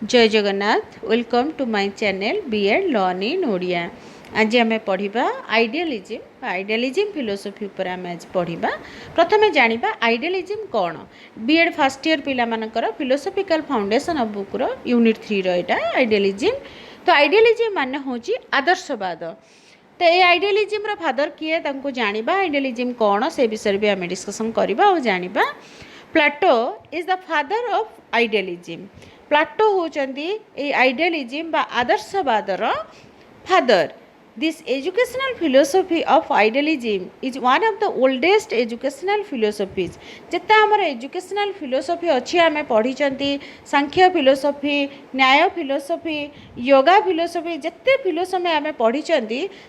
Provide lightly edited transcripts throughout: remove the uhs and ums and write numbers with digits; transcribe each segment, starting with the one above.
जय Jagannath welcome to my channel BEd learn in Odia. आज आम पढ़ा आइडियालिज्म फिलोसफी उपर आम आज पढ़ा। प्रथम जाना आइडियालिज्म कौन। बीएड फर्स्ट ईयर पिला मानकर फिलोसफिकल फाउंडेशन ऑफ बुक रो यूनिट 3 रो एटा आइडियालिज्म। तो आइडियालिज्म माने होची आदर्शवाद। तो ये आइडियालिज्म रो फादर किए तांको जानिबा, आइडियालिज्म कौन से विषय भी आम डिस्कसन करबा और जानिबा। Plato is the father of idealism. Plato होचंती आइडियालिज्म बा आदर्शवादर फादर। This educational philosophy of idealism is one of the oldest educational philosophies. जिते आमर एजुकेशनल फिलोसफी अच्छी आम पढ़ी Sankhya philosophy, Nyaya philosophy, yoga philosophy, जिते फिलोसफी आम पढ़ी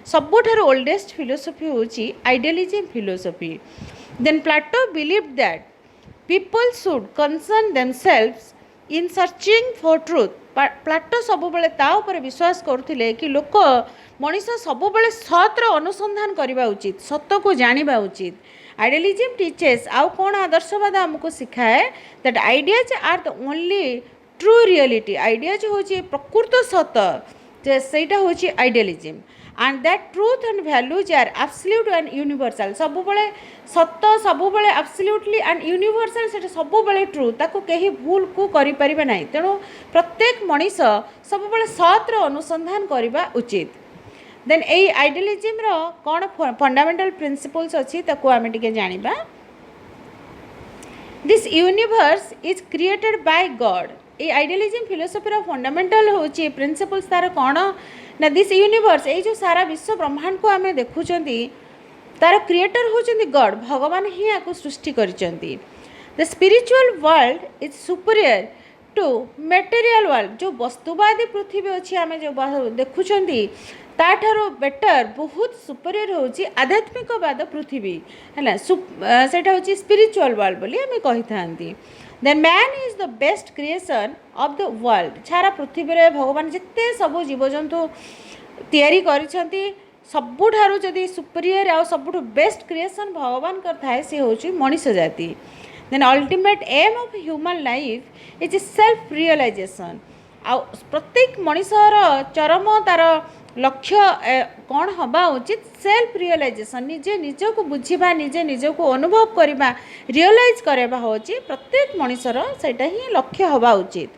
सबुठार ओल्डेस्ट फिलोसफी होची idealism philosophy. Then Plato believed that people should concern themselves in searching for truth। प्लाटो सबुबले ता ऊपर विश्वास करथिले कि लोक मनीष सबुबले सतर अनुसंधान करबा उचित, सत्य को जानिबा उचित। आइडियालिज्म टीचेस आउ कोन आदर्शवाद हमको सिखाए that ideas are the only true reality. Ideas होची प्रकृत सत्य, जे सेटा होची idealism. And that truth and values are absolute and universal. सबुबले सत्य, सबुबले एब्सोल्यूटली एंड यूनिवर्सल, से सबुबले ट्रू, ताको कहीं भूल को करि परिबे नाही। तेणु प्रत्येक मनीष सबुबले सतर अनुसंधान करबा उचित। देन ए आइडियालिज्म रो कोन फंडामेंटल प्रिंसिपल्स अछि ताको आमे टिके जानिबा। This universe is created by God. ये आइडियालिज्म फिलोसफी रो फंडामेंटल होची प्रिंसिपल्स तार कोन ना, दिस यूनिवर्स, ये जो सारा विश्व ब्रह्मांड को आमे देखुचंती तार क्रिएटर होचंती गॉड, भगवान ही याको सृष्टि करिचंती। The spiritual world is superior to material world. जो वस्तुवादी पृथ्वी अच्छी आमे जो देखुचंती ताठारो बेटर बहुत सुपीरियर होची आध्यात्मिकवाद पृथ्वी है, सेटा होची स्पिरिचुअल वर्ल्ड बोली आमे कहि थांती। Then man is the best creation of the world. सारा पृथ्वी रे भगवान जिते सब जीवजंतु तैयारी करिसंती सबुठारु जदि सुपीरियर आ सबुठु बेस्ट क्रिएशन भगवान कर थाए से होची मनुष्य जाति। Then ultimate aim of human life is self realisation. आ प्रत्येक मनुष्यर चरम तार लक्ष्य कौन हवा उचित, सेल्फ रियलाइजेशन। निजे निजको बुझा, निजे निजको अनुभव करवा, रियलाइज करवा होची प्रत्येक मनुष्यर सेटा ही लक्ष्य हवा उचित।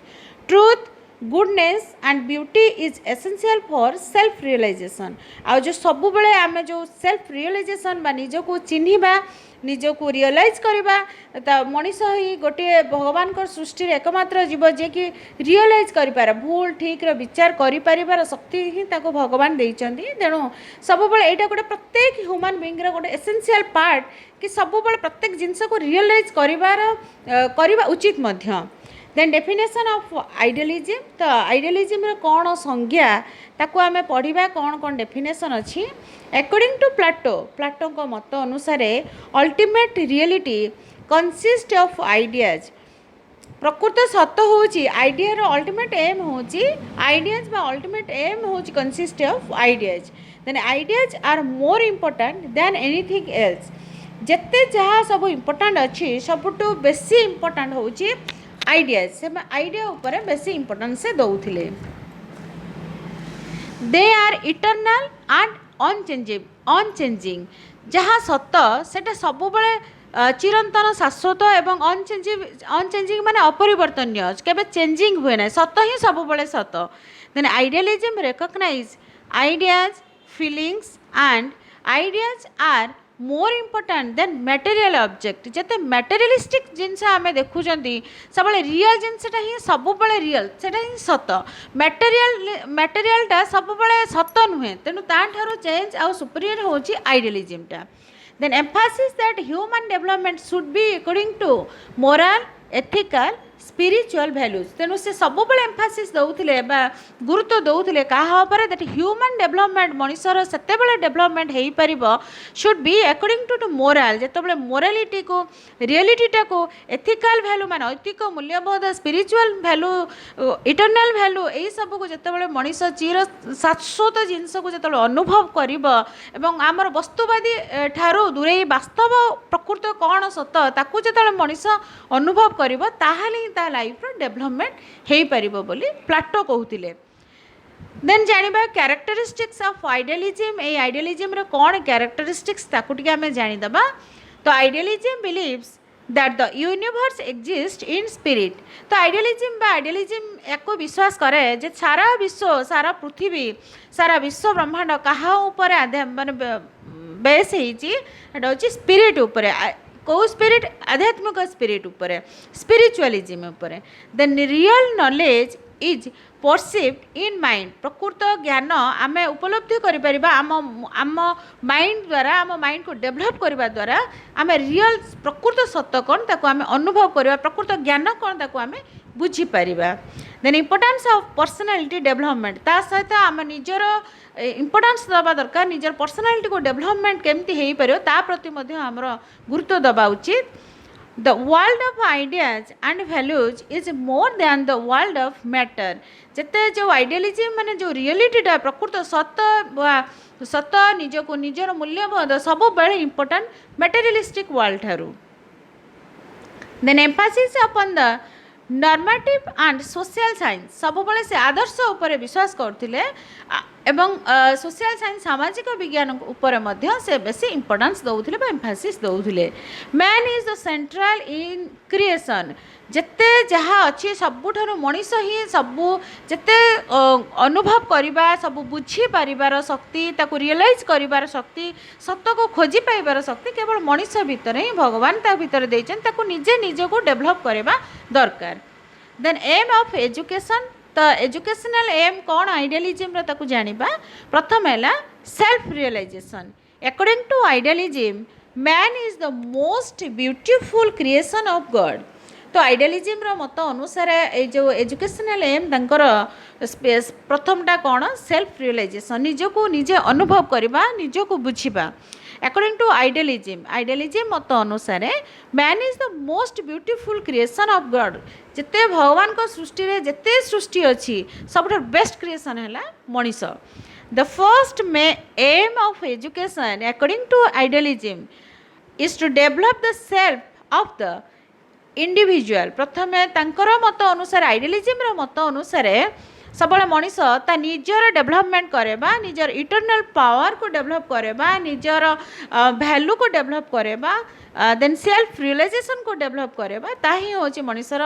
Truth, goodness and beauty is essential for self realisation. आ जो सब बेले आम जो सेल्फ रियलाइजेशन बा निजको चिन्हिबा, निजको रियलाइज करवा, मनीष ही गोटे भगवान को सृष्टि एकमात्र जीव जे कि रियलाइज कर भूल ठीक विचार कर शक्ति ही ताको भगवान देइचंती। तेणु सब बेले एटा गोटे प्रत्येक ह्यूमन बीइंग रो गोटे एसेंशियल पार्ट कि सब बेले प्रत्येक जिनस को रियलाइज करवा उचित मध्य। Then definition of idealism. तो आइडियालिज्म कौन संज्ञा ताको आमे पढ़िबा, कौन कौन डेफिनेशन अच्छी। अकॉर्डिंग टू प्लाटो, प्लाटो को मत अनुसार ultimate reality consist of ideas. प्रकृत सत्य होची आइडिया रो अल्टीमेट एम होची आइडियाज बा अल्टीमेट एम होची consist of ideas. Then ideas are more important than anything else. जेते जहाँ सब इम्पोर्टेंट अच्छी सबुठु बेसी इम्पोर्टेंट होची आइडियाज। से आइडिया ऊपर बेसी इम्पोर्टेंस से दौले। They are eternal and unchanging. जहाँ सत्य सेटा सब बेले चिरंतन शाश्वत एवं अनचेंजिंग माने अपरिवर्तनीय, केबे चेंजिंग हुए ना, सत्य ही सब बेले सत्य। Then idealism recognise ideas feelings and ideas are more important than material object. जते मटेरियलिस्टिक जिनस आम देखुं सब रियल जिनसटा ही सब रियल, सेटा ही सत। मटेरियलटा सब सत नुहे, तेणु ताठारु चेंज आउ सुपीरियर होची आइडियालिज्मटा। Then emphasis that human development should be according to moral, ethical, spiritual values. तेणु से सब एम्फासिस दौले गुरुत्व दौले क्या दैट ह्यूमन डेवलपमेंट मनुष्यर से डेवलपमेंट हो पार should be according to moral. जो मोरालिटी को, रियलिटीटा को, एथिकल वैल्यू मान नैतिक मूल्यबोध, स्पिरिचुअल वैल्यू, इटर्नाल वैल्यू, यही सब को जो मनुष्य चिर शाश्वत जिनस को जो अनुभव कर आमर वस्तुवादी ठारू दूरे वास्तव प्रकृत कौन सत ताकू जो मनुष्य अनुभव कर ता लाइफ रो डेवलपमेंट हो पार बोली प्लाटो कहते। देन जानिबा कैरेक्टरिस्टिक्स ऑफ आइडियलिज्म। ए आइडियलिज्म रो कौन कैरेक्टरिस्टिक्स ताकू टिके आमे जानिदबा। तो idealism believes that the universe exist in spirit. तो आइडियलिज्म याको विश्वास करे जे सारा विश्व सारा पृथ्वी सारा विश्व ब्रह्मांड कहा ऊपर माने बेस होची स्पिरिट ऊपर। कौ स्पिरिट आध्यात्मिक स्पिरिट ऊपर स्पिरिचुअलिज्म ऊपर। Then real knowledge is perceived in mind. प्रकृत ज्ञान आम उपलब्धि करिपरिबा आम माइंड द्वारा आम माइंड को डेवलप करने द्वारा आम रियल प्रकृत सत्य कौन ताको आम अनुभव करवा प्रकृत ज्ञान कौन ताको आम बुझीपर। Then importance of personality development ता सहित आम निजर इम्पोर्टान्स दबा दरकार निजर पर्सनालिटी को डेवलपमेंट केमती हो पार ता प्रति आमर गुरुत्व दबा उचित। The world of ideas and values is more than the world of matter। जिते जो आइडियलिज्म माने जो रियलिटीटा प्रकृत सत निजको निजर मूल्यबोध सब बेले इम्पोर्टेंट मटेरियलिस्टिक वर्ल्ड ठारू। Then emphasis upon the normative and social science सब बेले से आदर्श उपर विश्वास करथिले एवं सोशल साइंस सामाजिक विज्ञान उपर मध्य से बेसी इम्पोर्टेंस दउथिले बा एम्फासिस दउथिले। Man is the central in creation. जिते जहाँ अच्छी सबुठारु मनीष ही सबू जिते अनुभव करवा सब बुझी पारिबार शक्ति ताको रियलाइज करिबार शक्ति सत्य को खोजी पाइबार शक्ति केवल मनीष भितर ही भगवान ता भितर देइछन ताको निजे निज को डेवलप करवा दरकार। Then aim of education. तो एजुकेशनल एम कौन आइडियलिज्म ताकू जानिबा। प्रथम है self realisation. According to idealism man is the most beautiful creation of God. तो आइडियलिज्म रो मत अनुसार ये जो एजुकेशनल एम तांकर प्रथमटा कौन सेल्फ रियलाइजेशन निजको निजे अनुभव करवा निजको बुझीबा। अकॉर्डिंग टू आइडियलिज्म मत अनुसार man is the most beautiful creation of God. जिते भगवान को सृष्टि रे जिते सृष्टि अच्छी सब बेस्ट क्रिएशन है मनीष। The first may aim of education according to idealism is to develop the self of the individual. प्रथमे तांकर मत अनुसार आइडियलिज्म मत अनुसार सब मनीष ता निजर डेवलपमेंट करेबा निजर इटर्नल पावर को डेवलप करेबा निजर वैल्यू को डेवलप करेबा देन सेल्फ रियलाइजेशन को डेवलप करेबा ता ही होची मनीषर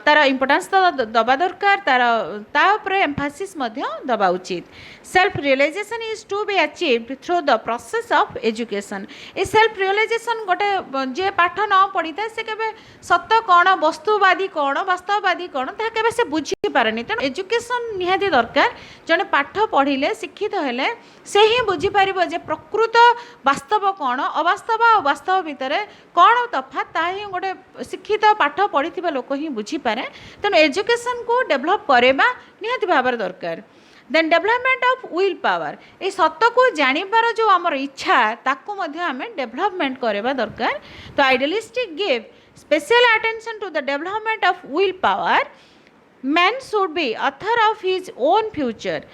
तार इम्पोर्टेंस दबा दरकार तार एम्फासिस दबा उचित। Self realisation is to be achieved through the process of education. ये सेल्फ रियलाइजेशन गोटे जे पाठ न पढ़ी था से केबे सत्य कौन वस्तुवादी कौन वास्तववादी कौन ता केबे से बुझी पारेनी। तेणु एजुकेशन निहाती दरकार। जड़े पाठ पढ़िले शिक्षित हेले से ही बुझी पारिबो जे प्रकृत वास्तव कौन अवास्तव और वास्तव भितर कौन तफात ता ही गोटे शिक्षित पाठ पढ़ी लोक ही बुझीपारे। तेणु एजुकेशन को डेवलप करवा निहाती भाव दरकार। Then development of will power. ये सत्य को जानिबार जो आमर इच्छा ताको मध्य आमे डेवलपमेंट करवा दरकार। तो idealistic give special attention to the development of will power. Man should be author of his own future.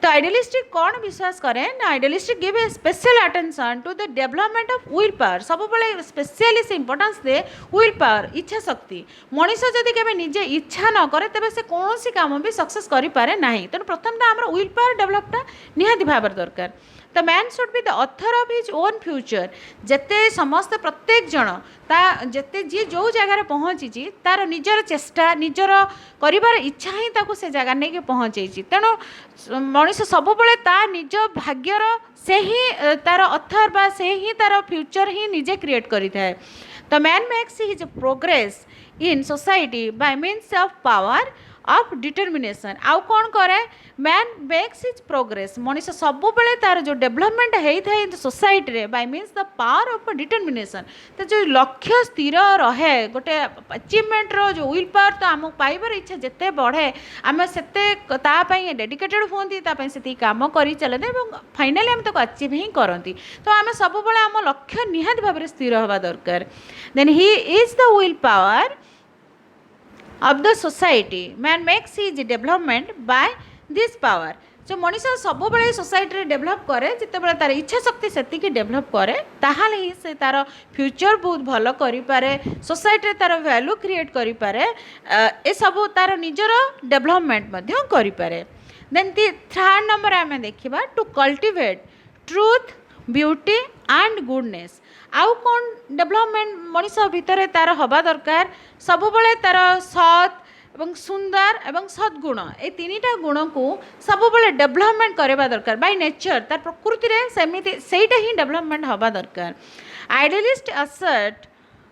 तो आइडियलिस्टिक कौन विश्वास करें ना idealistic give a special attention to the development of will power. सब बेले स्पेशली से importance they will power इच्छा शक्ति। मनीष जदि केबे निजे इच्छा न करे तेबे से कौन सी काम भी सक्सेस करि पारे नाही। तेणु प्रथम आमर विल पावर डेवलपटा निहाती भाव दरकार। तो man should be the author of his own future. जिते समस्त प्रत्येक जन ता जिते जी जो जगार पहुँची तार निजर चेष्टा निजर करिबार इच्छा ही ताको से जगह नहीं के पहुँचे। तेणु मनीष सब ता निज भाग्यर से ही तार ऑथर बा से ही तार फ्यूचर ही निजे क्रिएट करि थाए। तो man makes his progress in society bye means of power of determination. आउ कौन करे man makes his progress Manish सब बेले तार जो डेवलपमेंट होता है सोसाइटी रे bye means the power of determination. तो जो लक्ष्य स्थिर रहे गोटे अचीवमेंट रो जो विल पावर तो आमको पाइबार इच्छा जिते बढ़े आम से डेडिकेटेड होती से कम कर चलते फाइनाली आम ताको अचीव ही करती। तो आम सब आम लक्ष्य निहाती भाव स्थिर हवा दरकार। Then he is the will power of the society. Man makes his development by this power। सो मनीष सब बड़े सोसाइटी डेभलप करे जिते तार इच्छा शक्ति से डेभलप करे ताहले ही से तार फ्यूचर बहुत भल करें सोसाइटी तार वैल्यू क्रिएट करें ए सब तार निजर डेभलपमेंट करें देन थर्ड नंबर आम देखा to cultivate truth beauty and goodness आउ कौन डेभलपमेंट मनीष भितर तार हवा दरकार सब बड़े तार सत् एवं सुंदर एवं सद्गुण ये तीनटा गुण को सब बड़े डेभलपमेंट करवा दरकार बाय नेचर तार प्रकृति रे सेमिति सेटा ही डेभलपमेंट हवा दरकार idealist assert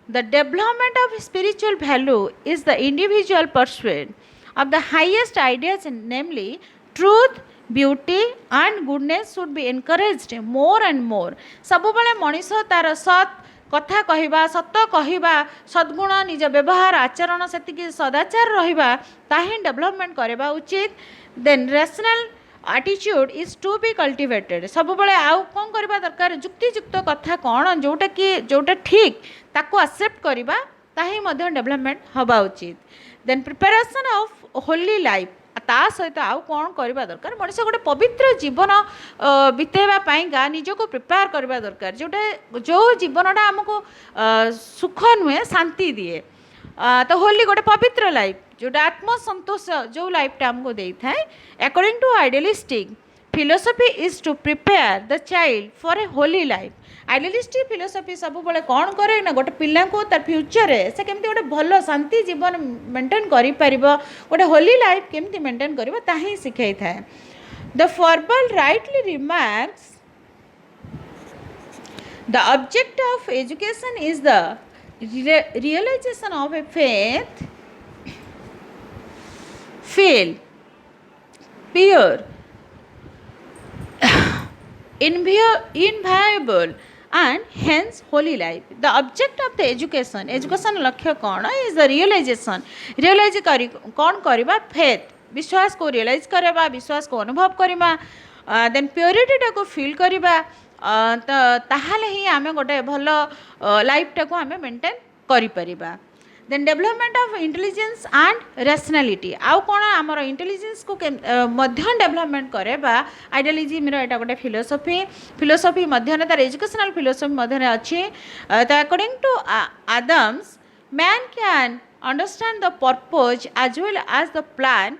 the development of spiritual value is the individual pursuit of the highest ideas namely truth beauty and goodness should be encouraged more and more सब बड़े मनीष तार सत् कथा कहवा सत कहवा सद्गुण निज व्यवहार आचरण से सदाचार रहिबा ताही डेभलपमेंट करवा उचित then rational attitude is to be cultivated सब बड़े आउ कौन करवा दरकार जुक्तियुक्त कथा कौन जोटा ठीक ताको एक्सेप्ट करवा ताही मध्य डेभलपमेंट हवा उचित then preparation of holy life ता सहित आउ कौन करवा दरकार मनीष गोटे पवित्र जीवन बितेवाईका निजको प्रिपेयर करवा दरकार जोटे जो जीवनटा आमको सुख नुहे शांति दिए तो होली गोटे पवित्र लाइफ जोटा आत्मसंतोष जो लाइफटा आमको दे था according to idealistic philosophy is to prepare the child for a holy life idealistic philosophy सब बड़े कौन करे ना गोटे पिला को तार फ्यूचर से केमती गोटे भल शांति जीवन मेंटेन करि परिबो गोटे होली लाइफ केमती मेंटेन करिबो ताही सिखाई थाए the Froebel rightly remarks the object of education is the realisation of a faith feel pure inviolable and hence holy life the object of the education लक्ष्य कौन is the realization realize करी कौन करवा faith विश्वास को realize करवा विश्वास को अनुभव करवा then purity टा को feel करवा ताहाले ही आमे गोटे भल लाइफ टा को आमे मेंटेन करि परिबा then development of intelligence and rationality आउ कौन आमर इंटेलिजेंस को मध्य डेभलपमेंट करेबा आइडियलिज्म रो एटा गोटे फिलोसफी मध्य तार एजुकेशनल फिलोसफी मध्य अच्छी तो according to Adams man can understand the purpose as well as the plan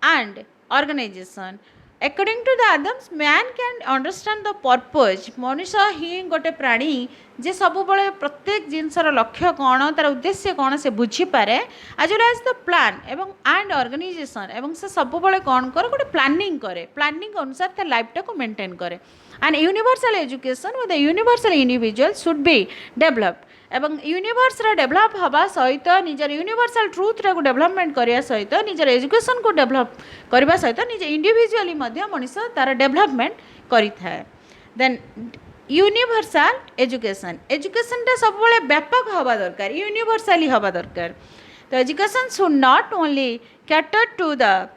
and organisation according to the Adams man can understand the purpose मनुष्य ही गोटे प्राणी जे सब बड़े प्रत्येक जिनसर लक्ष्य कौन तार उद्देश्य कौन से बुझीपे as well as the plan एवं एंड ऑर्गेनाइजेशन एवं से सब बड़े कौन करे गोटे प्लानिंग अनुसार तार लाइफटा को मेंटेन करे and universal education with the universal individual should be developed एवं यूनिवर्स डेभलप हवा सहित निजर यूनिवर्सल ट्रुथ को डेभलपमेंट करने सहित निजर एजुकेशन को डेभलप करने सहित निज इंडिविजुअली मनुष्य तार डेभलपमेंट करें देन यूनिवर्सल एजुकेशनटा सब व्यापक हवा दरकार यूनिवर्सली हवा दरकार तो education should not only cater to the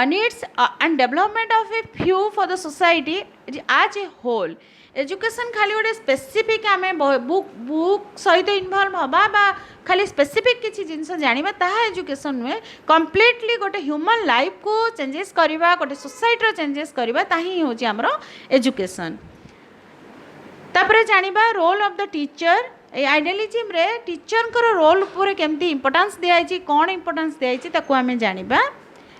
needs and development of a few for the society as a whole education खाली गोटे स्पेसिफिक आम बुक सहित इनवल्व हवा बा खाली स्पेसिफिक किसी जिनस जाना ताहा एजुकेशन नुहे कम्प्लीटली गोटे ह्यूमन लाइफ को चेंजेस करवा गोटे सोसाइटी चेंजेस करवा ताही हूँ आमर एजुकेशन तापर जानिबा रोल ऑफ द टीचर ए आइडियलिज्म रे टीचर को रोल पूरे केमती इंपोर्टेंस दिखाई कौन इंपोर्टेंस दिखाई ताको आमे जानिबा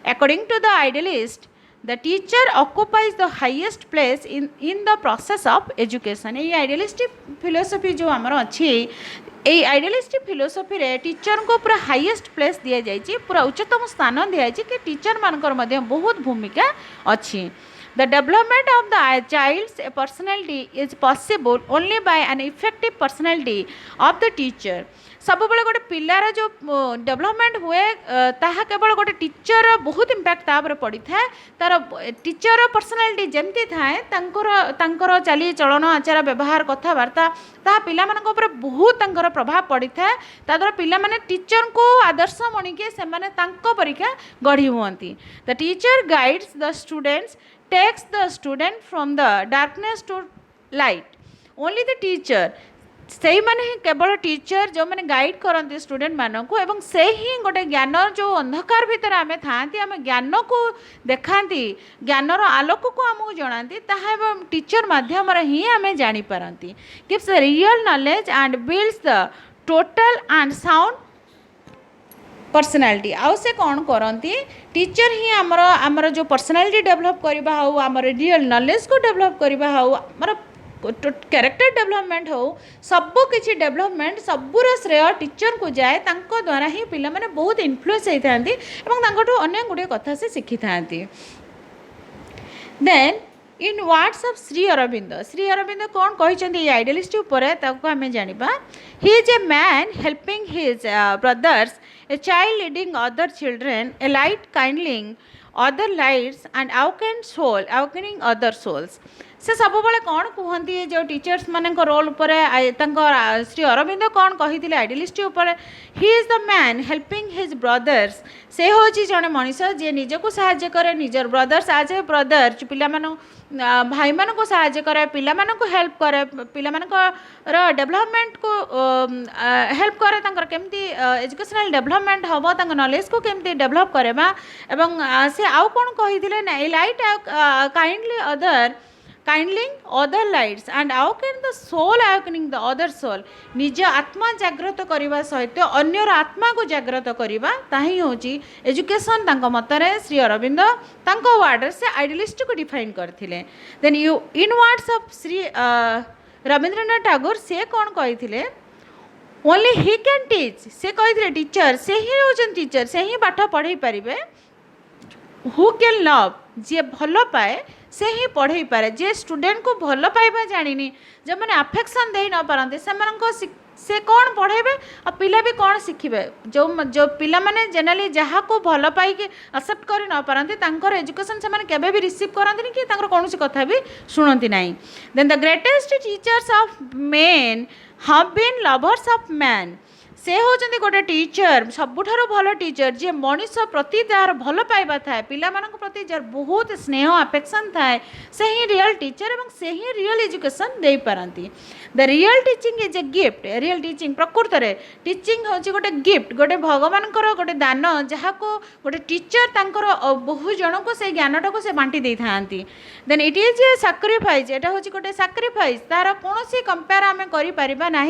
according to the idealist the teacher occupies the highest place in the process of education ये आइडियलिस्टिक फिलोसफी जो आमर अच्छी ये आइडियलिस्टिक फिलोसफी रे टीचर को पूरा हाईएस्ट प्लेस दिया जाइए पूरा उच्चतम स्थान दिया कि टीचर मानकर मध्य बहुत भूमिका अच्छी the development of the child's personality is possible only by an effective personality of the teacher सब बड़े गोटे पिलार जो डेवलपमेंट हुए ताहा केवल गोटे टीचर बहुत इम्पैक्ट तापर पड़ी था तार टीचर पर्सनालिटी जमती थाए तांकर चली चलन आचार व्यवहार कथबार्ता ताहा पिला मानक ऊपर बहुत तांकर प्रभाव पड़ी था ताद्वारा पिला माने टीचर को आदर्श मणिके से माने तांको परीक्षा गढ़ी हुअंती the teacher guides the students takes the student from the darkness to light only the teacher से मैंने ही केवल टीचर जो मैंने गाइड करती स्टूडेंट मानक एवं से ही गोटे ज्ञान जो अंधकार भितर आम था आम ज्ञान को देखाती ज्ञानर आलोक को आमको जनाती टीचर मध्यम ही आम जापारती gives real knowledge and builds the total and sound personality आउ से कौन करती टीचर ही आमर आमर जो पर्सनालिटी डेवलप करवा हो आमर रियल नॉलेज को डेवलप करवा हो आमर कैरेक्टर डेवलपमेंट हो सबू किसी डेवलपमेंट सबूर श्रेय टीचर को जाए तांको द्वारा ही पिला माने बहुत इन्फ्लुएंस होती अनेक गुड़े कथा से शिखी था then in words of Shri Aurobindo कौन कहते आइडियलिस्ट आम जाना ही is a man helping his brothers a child leading other children a light kindling other lights and awakening other souls से सब बड़े कौन कहती जो टीचर्स मान रोल उपर श्री अरविंद कौन कही idealist he is the man helping his brothers से हूँ जड़े मनीष जी निजक साहाय्य करे निजर ब्रदर्स आज ए ब्रदर पिला भाई मान को साहाय्य करे पिला को हेल्प करे पिला डेवलपमेंट को हेल्प करे केमती एजुकेशनल डेवलपमेंट हम तंग नॉलेज को केमती डेवलप करवा एवं से आउ कौन कही light kindling other lights and awaken the soul awakening the other soul निज आत्मा जागृत करने सहित अन्यर आत्मा को जागृत करवा ताही होची एजुकेशन तांको मतरे श्री अरविंद तांको वर्ड से आइडियलिस्ट को डिफाइन करथिले then you in words of Shri Rabindranath Tagore से कौन कही ओनली ही कैन टीच से कही टीचर से ही होचन टीचर से ही पाठ पढ़ाई पारे हु कैन लव जी भल पाए से ही पढ़ाई पारे जे स्टूडेंट को भल पाइबा जानी जो मैंने अफेक्शन दे न पारते से कौन पढ़ेबे और पिला भी कौन शिखे जो जो पिला माने जनरली जहाँ को भल पाई एक्सेप्ट कर न पारती तांकर एजुकेशन से माने केबे भी रिसीव करती कि तांकर कौन कथा भी शुणती नहीं then the greatest teachers of men have been lovers of man से होचंदी गोटे टीचर सबुठारु भल टीचर जी मनीष प्रति जार भल पाइबा थाए पिला मानक प्रति जार बहुत स्नेह अफेक्शन थाए से ही रियल टीचर एवं से ही रियल एजुकेशन दे पारंती the real teaching is a gift real teaching प्रकृत में टीचिंग हूँ गोटे गिफ्ट गोटे भगवान गोटे दान जहाँ को गोटे टीचर तांकर बहु जन को से ज्ञानटा को से बांटी दे था then it is a sacrifice एटा हूँ गोटे सैक्रिफाइस तार कौन कंपेयर आम करना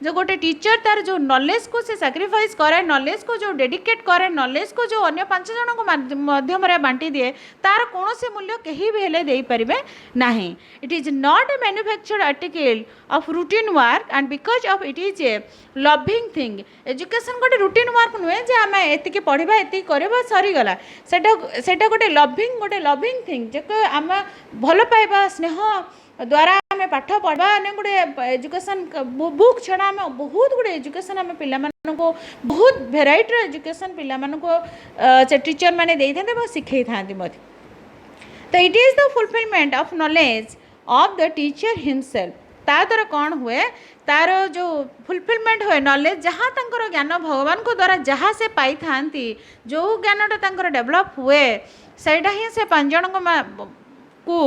जो गोटे टीचर तार जो नॉलेज को से सैक्रिफाइस करे नॉलेज को जो डेडिकेट करे नॉलेज को जो अन्य 5 जन को माध्यम बांटी दिए तार कौन से मूल्य कहीं भी हेले दे पारिबे नहीं it is not a manufactured article of routine work and because of it is A loving thing education गोटे रूटीन वर्क नुहे जे आम एति पढ़ा एति करवा सरीगला सेटा गोटे लविंग थिंग जो आम भल पाइबा स्नेह द्वारा आम पाठ पढ़ा अनेक गुड़े एजुकेशन बुक छड़ा आम बहुत गुड़े एजुकेशन आम पिला को बहुत भेराइटर एजुकेशन पिला को टीचर मैंने दे था शिखे था तो it is the fulfilment of knowledge of the teacher himself ता द्वारा कौन हुए तार जो फुलफिलमेंट हुए नॉलेज जहाँ तंकर ज्ञान भगवान को द्वारा जहाँ से पाई था जो ज्ञानटा तंकर डेवलप हुए सेटा ही से 5 जन को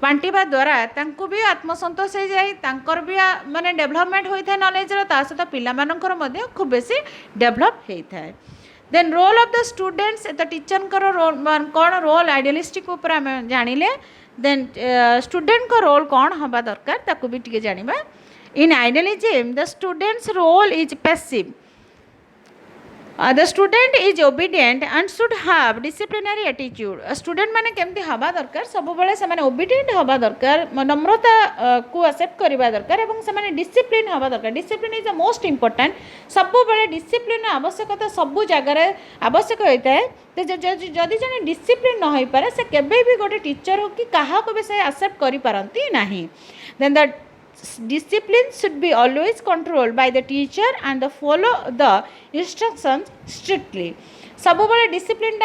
बांटिबा द्वारा तांको भी आत्मसंतोष हो जाए तांकर भी माने डेवलपमेंट होता है नॉलेज ता सहित पिला मानकर मध्य खूब बेसी डेवलप होता है then role of the students the teacher कौन रोल आइडियलिस्टिक ऊपर आम जानिले देन स्टूडेंट को रोल कौन हवा दरकार ताकू भी टिके जानिबा in idealism the students role is passive the student is obedient and should have disciplinary attitude student माने केमती हवा दरकार सब बेले से माने ओबीडिएंट हवा दरकार नम्रता को एक्सेप्ट करबा दरकार एवं से माने डिसिप्लिन हवा दरकार discipline is the most important सब बेले डिसिप्लिन आवश्यकता सब जगह आवश्यक होता है तो जदि जने डिसिप्लिन न हो पारे से केबे भी गोटे टीचर हो कि कहा को भी से एक्सेप्ट करि पारंती नहीं then the discipline should be always controlled by the teacher and the follow the instructions strictly सब बड़े डिसिप्लिन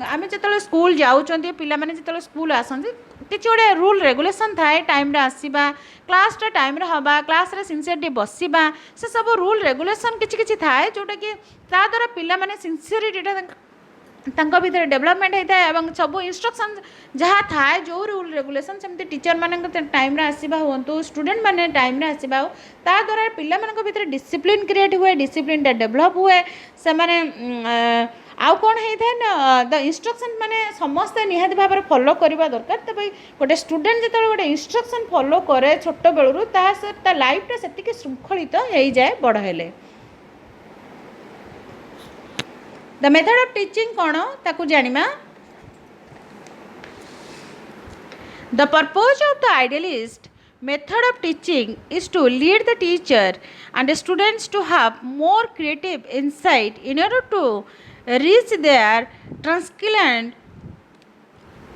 आम जो स्कूल जाऊँच पिला माने जो स्कूल आसती किसी गोटे रूल रेगुलेशन थाए टाइम आसवा क्लास टाइम हवा क्लास सिंसियरली बसवा से सब रूल रेगुलेशन किसी थाए जोटा कि ता द्वारा पिला माने सिंसियरिटी तांको भितर डेवलपमेंट होता है और सब इंस्ट्रक्शन जहाँ थाए जो रूल रेगुलेशन सेमती टीचर मान टाइम आसवा हूँ स्टूडेंट मैंने टाइम आसवा हो ता द्वारा पिला भितर डिसिप्लिन क्रिएट हुए डिसिप्लिन डेवलप हुए से माने आउ कौन होता है ना द इंस्ट्रक्शन माने समस्ते निहाती भाव फॉलो करवा दरकार तब गोटे स्टूडेंट जो गोटे इंस्ट्रक्शन फॉलो करे छोट बेलू ता लाइफ से श्रृंखलित हो जाए बड़ हेले द मेथड ऑफ टीचिंग कौन ताकू जानिमा the purpose of the idealist method of teaching is to lead the teacher and the students to have more creative insight in order to reach their transcendent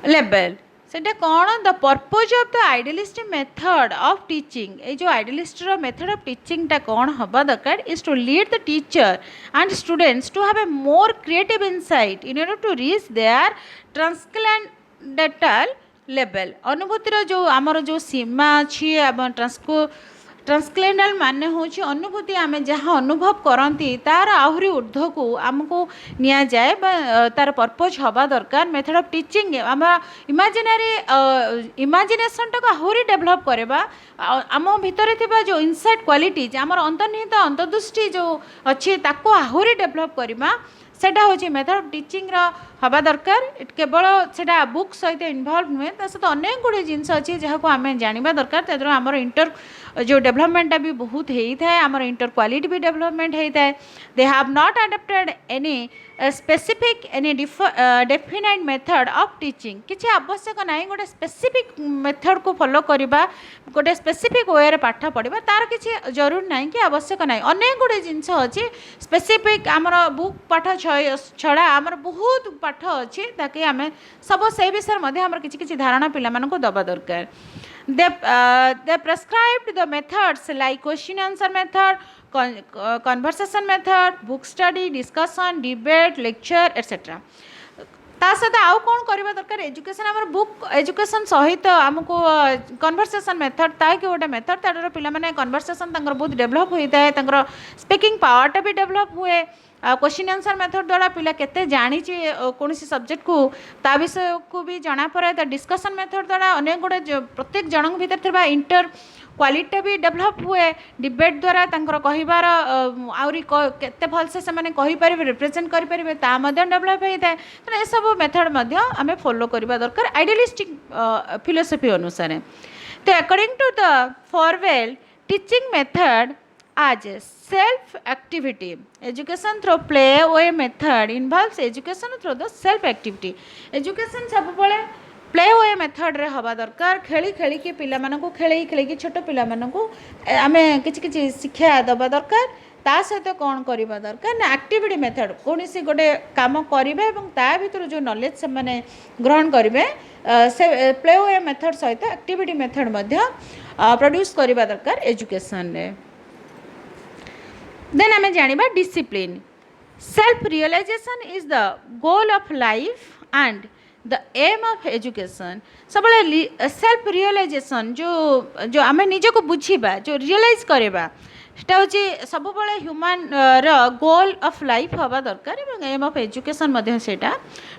level सेटा कौन the purpose of the idealist method of teaching ये जो idealist method of teaching टा कौन हवा दरकार is to lead the teacher and students to have a more creative insight in order to reach their transcendental level अनुभूतिर जो आमर जो सीमा अच्छी ट्रांसक्लेंडल माने हूँ अनुभूति आम जहाँ अनुभव करती तार आहरी ऊर्ध्व को आमको नि जाए तार पर्पज हवा दरकार मेथड ऑफ टीचिंग आम इमेजिनरी इमेजिनेशन टाक आहरी डेभलप करवा आम भितर थिबा जो इनसाइट क्वालिटीज आमर अंतर्निहित अंतर्दृष्टि जो अच्छी ताको आहरी डेभलप करवा सेटा हूँ मेथड ऑफ टीचिंग हवा दरकार केवल सेटा बुक सहित इनवॉल्व नुहे सहित अनेक गुड़े जिनस अच्छी जहाँ आम जाना दरकार तेज आमर इंटर जो डेवलपमेंटा भी बहुत होता है आमर इंटर क्वालिटी भी डेवलपमेंट होता है they have not adopted any specific any definite method of teaching किसी आवश्यक ना गोटे स्पेसिफिक मेथड को फॉलो करवा गोटे स्पेसिफिक वे पाठ पढ़ा तार किसी जरूर ना कि आवश्यक ना अनेक गुड़े जिनस अच्छी स्पेसिफिक आमर बुक पाठ छड़ा आमर बहुत पाठ अच्छी ताकि आम सब से विषय आमर किसी धारणा पिला दबा दरकार they prescribed the methods like question answer method conversation method book study discussion debate lecture etc ता सहित आउ कौन करवा दरकार एजुकेशन आम बुक एजुकेशन सहित आमको कन्वर्सेशन मेथड ताकि गोटे मेथड तार पिला कन्वर्सेशन बहुत डेभलप होता है स्पीकिंग पावरटा भी डेभलप हुए क्वेश्चन आंसर मेथड द्वारा पिला केते जानी कौन सब्जेक्ट को ता विषय को भी जना पड़े डिस्कशन मेथड द्वारा अनेक गुड़े प्रत्येक जन भीतर थिबा इंटर क्वालिटी भी डेभलप हुए डिबेट द्वारा कहबार आहरी केते भलसे से माने कहि परिबे रिप्रेजेंट करि परिबे ता मध्य डेभलप होता है तो ये सब मेथड मध्य आमे फॉलो करबा दरकार आइडियलिस्टिक फिलोसफी अनुसार तो according to the farewell teaching method as self activity education through play way method involves education through the self activity education सब बळे प्ले वे मेथड रे हवा दरकार खेली खेली के पिला मानकु खेली खेली के छोट पिला मानकु आमे किछि किछि शिक्षा दबा दरकार ता सहित कौन करबा दरकार ना एक्टिविटी मेथड कोनोसी गोटे काम करिवे एवं ता भितर जो नॉलेज से माने ग्रहण करिवे से प्ले वे मेथड सहित एक्टिविटी मेथड मध्य प्रोड्यूस करबा दरकार एजुकेशन रे देन आम जानिबा discipline self realisation is the goal of life and the aim of education सब सेल्फ रियलाइजेशन जो जो आम निजको बुझीबा जो रियलाइज करबा सेटा होची सब ह्यूमन गोल ऑफ लाइफ हवा दरकार एवं एम ऑफ एजुकेशन मध्य सेटा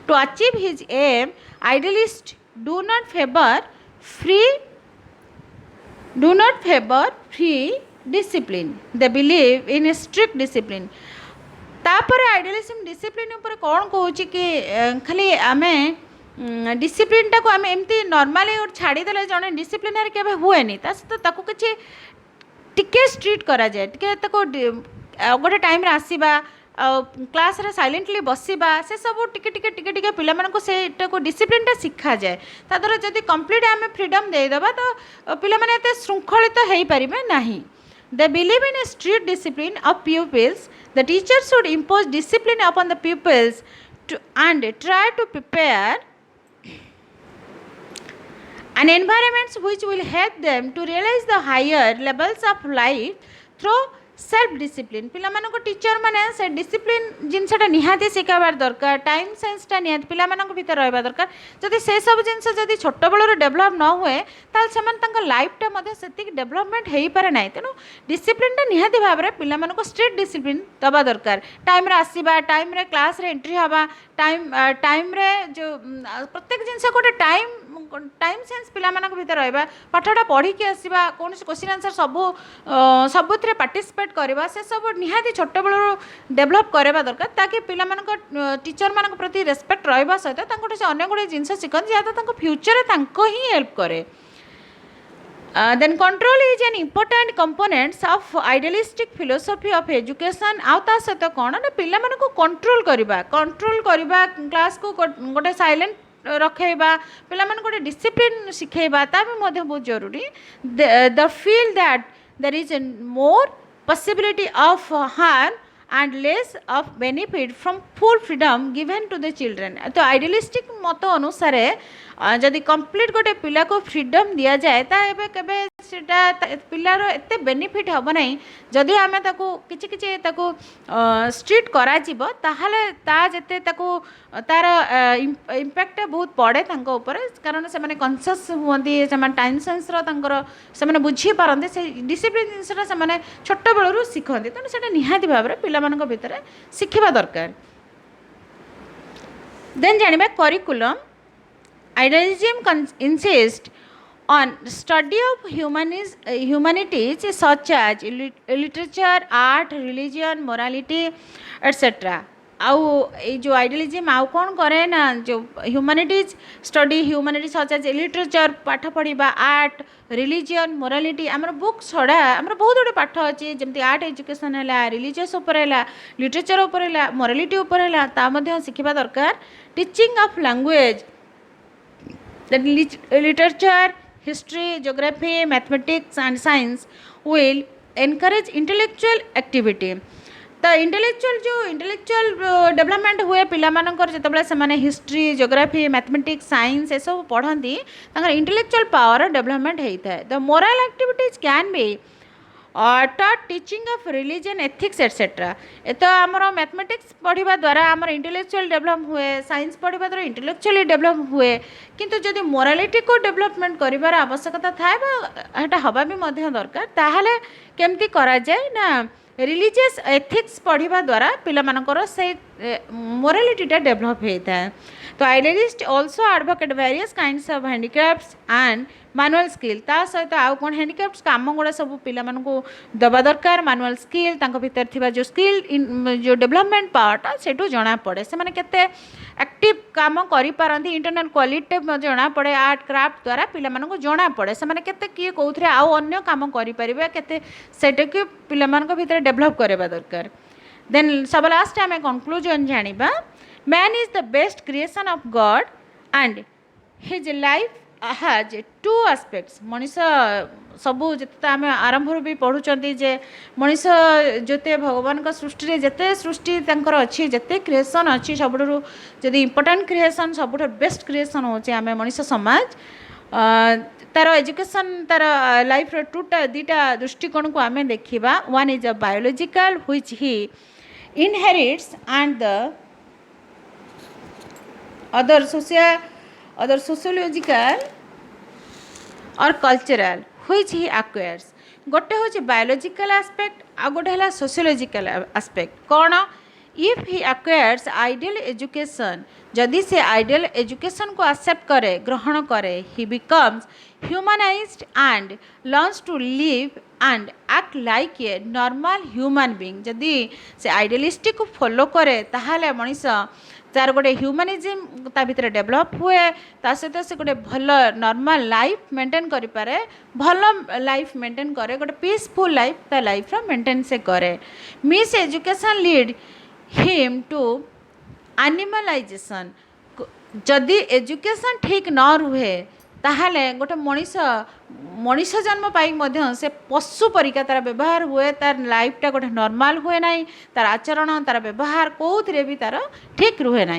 to achieve his aim idealist do not favour free discipline they believe in strict discipline तापर आइडियलिज्म डिसिप्लिन ऊपर कौन कहूँ कि खाली आम डिसिप्लिन टाक आम एमती नॉर्मली छाड़ीदे जड़े डिसिप्लिन केवे हुए ताकू किसी टिके स्ट्रिक्ट करा जाए टिके गोटे टाइम आसवा क्लास रे साइलेंटली बसवा से सब टिके टिके टिके टिके पिला मानको सेटा को डिसिप्लिन टा शिखा जाए ता द्वारा जदि कंप्लीट आम फ्रीडम देदेबा तो पिला माने एते श्रृंखलित हो पारिबे नाही They believe in a strict discipline of pupils. The teacher should impose discipline upon the pupils and try to prepare an environment which will help them to realize the higher levels of life through self discipline पिलामानक teacher माने से discipline जिनसटा निहाती शिखाबार दरकार time सेन्सटा निहाती पिलामानक भीतर रहबा दरकार जदि से सब जिनस जदि छोट बेलर डेभलप न हुए ताल से लाइफटा मध्य सेतिक डेभलपमेंट हो पारे ना तेणु डिसिप्लिनटा निहाती भाव में पिलामानक स्ट्रिक्ट डिसिप्लिन दबा दरकार टाइम रे आसीबा टाइम रे क्लास रे एंट्री हवा टाइम रे जो प्रत्येक जिनस गोटे टाइम सेन्स पिलामानक भीतर रहबा पाठटा पढ़ी के आसीबा कौन क्वेश्चन आंसर सबुथिरे पार्टिसिपेट करवा से सब निहाती छोट बेलू डेभलप करवा दरकार ताकि पिलामानक टीचर मानक प्रति रेस्पेक्ट रहा सहित से अनेक गुड़े जिनस शिखती जहाँ फ्यूचर ही हेल्प करे then control is an important components of idealistic philosophy of education आउ ता सहित कौन ना पिला मानक कंट्रोल करवा क्लास को गोटे साइलेंट रखेबा पिला मान गोटे डिसिप्लिन शिखेबा ता भी मध्य बहुत जरूरी the feel that there is more possibility of harm and less of benefit from full freedom given to the children तो आइडियलिस्टिक मत अनुसार जदि कंप्लीट गोटे पिला को फ्रीडम दि जाए केबे सेटा पिलार एते बेनिफिट हम ना जदि आम कि स्ट्रिक्ट करा ताहले ता जेते तार इम्पैक्ट बहुत पड़े ऊपर कारण से माने कॉन्शियस हुंती से टाइम सेंस से बुझी पारते से डिसिप्लिन जिनसा से छोट बेलू शिखती तेणु से निहाती भाव में पिला भितर शिखा दरकार देन जानिबा curriculum idealism insists on study of humanities such as literature, art, religion, morality, etc. आउ ये जो आइडियलिज्म आउ कौन करे ना जो humanities study humanities such as literature पाठ पढ़ा आर्ट रिलीजियन मोरालिटी आमर बुक छड़ा आमर बहुत गुड़े पाठ अच्छे जमी आर्ट एजुकेशन है रिलीजियस लिटरेचर मोरालिटी शिखा दरकार teaching of language literature, history, geography, mathematics and science will encourage intellectual activity. तो इंटेलेक्चुअल डेवलपमेंट हुए पिला मानकर जितेबाला से हिस्ट्री जियोग्राफी मैथमेटिक्स साइंस ये सब पढ़ती इंटेलेक्चुअल पावर डेवलपमेंट होता है the moral activities can be taught teaching of religion ethics etcetera ये तो आमर मैथमेटिक्स पढ़ा द्वारा आमर इंटेलेक्चुअल डेवलप हुए साइंस पढ़ा द्वारा इंटेलेक्चुअली डेवलप हुए किंतु जदि मोरालिटी को डेवलपमेंट कर आवश्यकता थाए हवा भी दरकार ताहले केमती करा जाए ना रिलीजियस एथिक्स पढ़ा द्वारा पिला मानकर से मोरालिटीटा डेवलप होता है तो idealist also advocate various kinds of handicrafts and manual skill ता सहित आउ कौन हैंडीक्राफ्ट्स काम गुड़ा सब पिला मानकु दबा दरकार मैनुअल स्किल तांको भीतर थिबा जो स्किल जो डेवलपमेंट पार्टा सेटू जना पड़े से माने केते एक्टिव काम करि पारंती इंटरनल क्वालिटी जना पड़े आर्ट क्राफ्ट द्वारा पिला मानकु जना पड़े से माने केते किए कोउथरे आउ अन्य काम करि परिबे केते सेटे के पिला मानक भीतर डेवलप करबा दरकार देन सब लास्ट आमे conclusion जानिबा man is the best creation of God and his life has two aspects Manish सबू जिते आम आरंभ भी पढ़ुंट जे मनीष जिते भगवान का सृष्टि जिते सृष्टि अच्छी जिते क्रिएसन अच्छी सबुठ जदि इम्पोर्टाट क्रिएसन सबुठ बेस्ट क्रिएसन होचे आम मनीष समाज तार एजुकेशन तार लाइफ टूटा दीटा दृष्टिकोण को आम देखा one is a biological which he inherits and the other sociological or cultural which he acquires गोटे हूँ बायोलॉजिकल एस्पेक्ट आ गोटे है सोशियोलॉजिकल एस्पेक्ट कौन if he acquires ideal education जदि से आइडियल एजुकेशन को एक्सेप्ट करे ग्रहण करे he becomes humanized and learns to live and act like a normal human being जदि से आइडियलिस्टिक को फॉलो करे ताहले मनीष तार गोटे ह्यूमनिज्म ता भीतर डेवलप हुए ता सहित से गोटे भल नॉर्मल लाइफ मेंटेन करि पारे भल लाइफ मेंटेन करे गोटे पीसफुल लाइफ ता लाइफ रा मेंटेन से करे miseducation lead him to animalisation जदि एजुकेशन ठीक न रुहे ताहले गोटे मनीष जन्म पाई से पशु परिका तार व्यवहार हुए तार लाइफटा गोटे नॉर्मल हुए ना तार आचरण तार व्यवहार कौन भी तार ठीक रुहे ना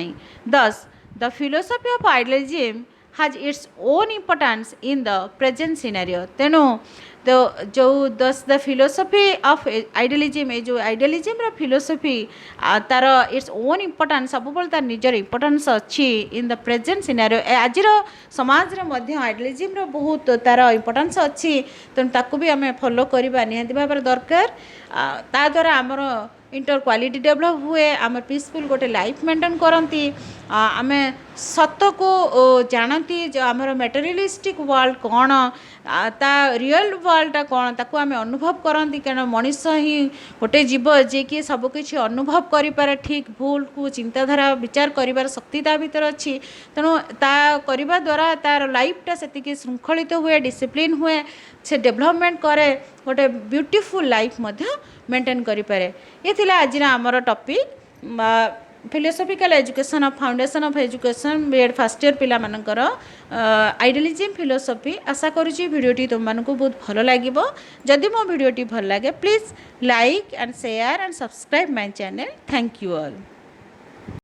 दस the philosophy of idealism has its own importance in the present scenario. तेणु तो जो दस द फिलोसफी ऑफ आइडियलिज्म ए जो आइडियलिज्म रा फिलोसफी तार इट्स ओन इम्पोर्टान्स सब तार निजर इम्पोर्टान्स अच्छी इन द प्रेजेंट सिनारियो आज समाज रे मध्य आइडियलिज्म रो बहुत तार इम्पोर्टान्स अच्छी तेणु ताकू भी आम फॉलो करवा निहाती भाव दरकार ता द्वारा आमर इंटर क्वालिटी डेभलप हुए आम पीसफुल गोटे लाइफ मेंटेन करती आम सत को जानती जो आमर मेटेरियलिस्टिक वर्ल्ड कौन ता रियल वर्ल्डटा कौन ताकू आम अनुभव करती कारण मनीष ही गोटे जीव जे कि सबकि अनुभव करें ठीक भूल को चिंताधारा विचार कर शक्ति ता भीतर अच्छी तेणु ता करने द्वारा तार लाइफटा से श्रृंखलित हुए डिसिप्लिन हुए से डेभलपमेंट करे गोटे ब्यूटीफुल लाइफ मेंटेन करें ये थिला आज आमर topic philosophical education of foundation of education B Ed first year पिला मानकर आइडियलिज्म फिलोसफी आशा करुँची भिडियोटी तुम मानक बहुत भल लगे जदि मो भिडियोटी भल लगे please like and share and subscribe my channel thank you all.